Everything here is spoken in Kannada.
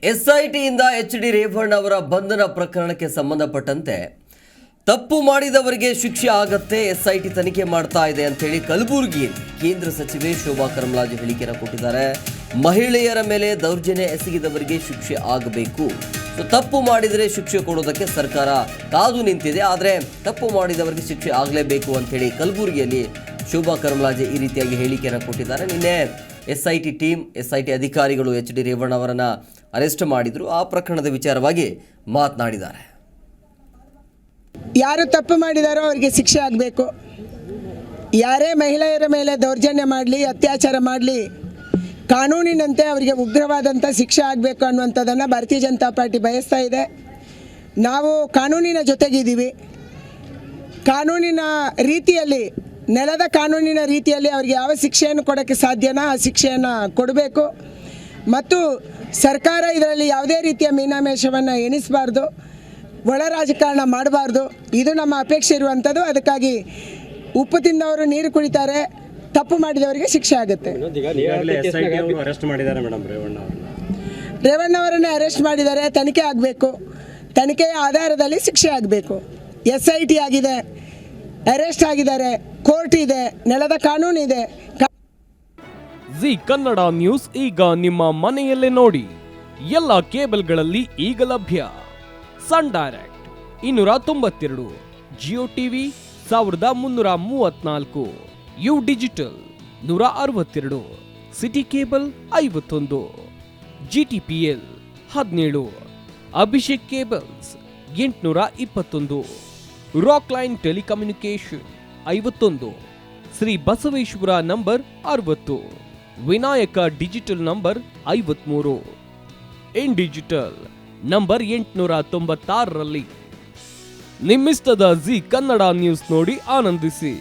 ಎಸ್ಐಟಿಯಿಂದ ಎಚ್.ಡಿ. ರೇವಣ್ಣ ಅವರ ಬಂಧನ ಪ್ರಕರಣಕ್ಕೆ ಸಂಬಂಧಪಟ್ಟಂತೆ ತಪ್ಪು ಮಾಡಿದವರಿಗೆ ಶಿಕ್ಷೆ ಆಗತ್ತೆ, ಎಸ್ಐಟಿ ತನಿಖೆ ಮಾಡ್ತಾ ಇದೆ ಅಂತೇಳಿ ಕಲಬುರಗಿಯಲ್ಲಿ ಕೇಂದ್ರ ಸಚಿವೆ ಶೋಭಾ ಕರಂದ್ಲಾಜೆ ಹೇಳಿಕೆಯನ್ನು ಕೊಟ್ಟಿದ್ದಾರೆ. ಮಹಿಳೆಯರ ಮೇಲೆ ದೌರ್ಜನ್ಯ ಎಸಗಿದವರಿಗೆ ಶಿಕ್ಷೆ ಆಗಬೇಕು, ತಪ್ಪು ಮಾಡಿದರೆ ಶಿಕ್ಷೆ ಕೊಡೋದಕ್ಕೆ ಸರ್ಕಾರ ಕಾದು ನಿಂತಿದೆ, ಆದರೆ ತಪ್ಪು ಮಾಡಿದವರಿಗೆ ಶಿಕ್ಷೆ ಆಗಲೇಬೇಕು ಅಂತೇಳಿ ಕಲಬುರಗಿಯಲ್ಲಿ ಶೋಭಾ ಕರಂದ್ಲಾಜೆ ಈ ರೀತಿಯಾಗಿ ಹೇಳಿಕೆಯನ್ನು ಕೊಟ್ಟಿದ್ದಾರೆ. ನಿನ್ನೆ ಎಸ್ಐಟಿ ಟೀಮ್, ಎಸ್ಐಟಿ ಅಧಿಕಾರಿಗಳು ಎಚ್.ಡಿ. ರೇವಣ್ಣ ಅವರನ್ನು ಅರೆಸ್ಟ್ ಮಾಡಿದ್ರು. ಆ ಪ್ರಕರಣದ ವಿಚಾರವಾಗಿ ಮಾತನಾಡಿದ್ದಾರೆ. ಯಾರು ತಪ್ಪು ಮಾಡಿದಾರೋ ಅವರಿಗೆ ಶಿಕ್ಷೆ ಆಗಬೇಕು. ಯಾರೇ ಮಹಿಳೆಯರ ಮೇಲೆ ದೌರ್ಜನ್ಯ ಮಾಡಲಿ, ಅತ್ಯಾಚಾರ ಮಾಡಲಿ, ಕಾನೂನಿನಂತೆ ಅವರಿಗೆ ಉಗ್ರವಾದಂಥ ಶಿಕ್ಷೆ ಆಗಬೇಕು ಅನ್ನುವಂಥದ್ದನ್ನು ಭಾರತೀಯ ಜನತಾ ಪಾರ್ಟಿ ಬಯಸ್ತಾ ಇದೆ. ನಾವು ಕಾನೂನಿನ ಜೊತೆಗಿದ್ದೀವಿ. ಕಾನೂನಿನ ರೀತಿಯಲ್ಲಿ, ನೆಲದ ಕಾನೂನಿನ ರೀತಿಯಲ್ಲಿ ಅವರಿಗೆ ಯಾವ ಶಿಕ್ಷೆಯನ್ನು ಕೊಡೋಕ್ಕೆ ಸಾಧ್ಯನೋ ಆ ಶಿಕ್ಷೆಯನ್ನು ಕೊಡಬೇಕು. ಮತ್ತು ಸರ್ಕಾರ ಇದರಲ್ಲಿ ಯಾವುದೇ ರೀತಿಯ ಮೀನಾಮೇಷವನ್ನು ಎಣಿಸಬಾರ್ದು, ಒಳ ರಾಜಕಾರಣ ಮಾಡಬಾರ್ದು. ಇದು ನಮ್ಮ ಅಪೇಕ್ಷೆ ಇರುವಂಥದ್ದು. ಅದಕ್ಕಾಗಿ ಉಪ್ಪು ತಿಂದವರು ನೀರು ಕುಡಿತಾರೆ, ತಪ್ಪು ಮಾಡಿದವರಿಗೆ ಶಿಕ್ಷೆ ಆಗುತ್ತೆ. ರೇವಣ್ಣ ಅವರನ್ನೇ ಅರೆಸ್ಟ್ ಮಾಡಿದ್ದಾರೆ. ತನಿಖೆ ಆಗಬೇಕು, ತನಿಖೆಯ ಆಧಾರದಲ್ಲಿ ಶಿಕ್ಷೆ ಆಗಬೇಕು. ಎಸ್ಐಟಿ ಆಗಿದೆ, ಅರೆಸ್ಟ್ ಆಗಿದ್ದಾರೆ, ಕೋರ್ಟ್ ಇದೆ, ನೆಲದ ಕಾನೂನು ಇದೆ. ಜಿ ಕನ್ನಡ ನ್ಯೂಸ್ ಈಗ ನಿಮ್ಮ ಮನೆಯಲ್ಲೇ ನೋಡಿ. ಎಲ್ಲ ಕೇಬಲ್ಗಳಲ್ಲಿ ಈಗ ಲಭ್ಯ. Sun Direct 292, Jio TV 1334, U digital 162, city cable 51, GTPL 17, Abhishek cables 821, rock line telecommunication 51, Shri Basaveshwara number 60, Vinayaka digital number 53, in digital number 896ರಲ್ಲಿ. ನಿಮ್ಮಿಸ್ತದ ಜಿ ಕನ್ನಡ ನ್ಯೂಸ್ ನೋಡಿ ಆನಂದಿಸಿ.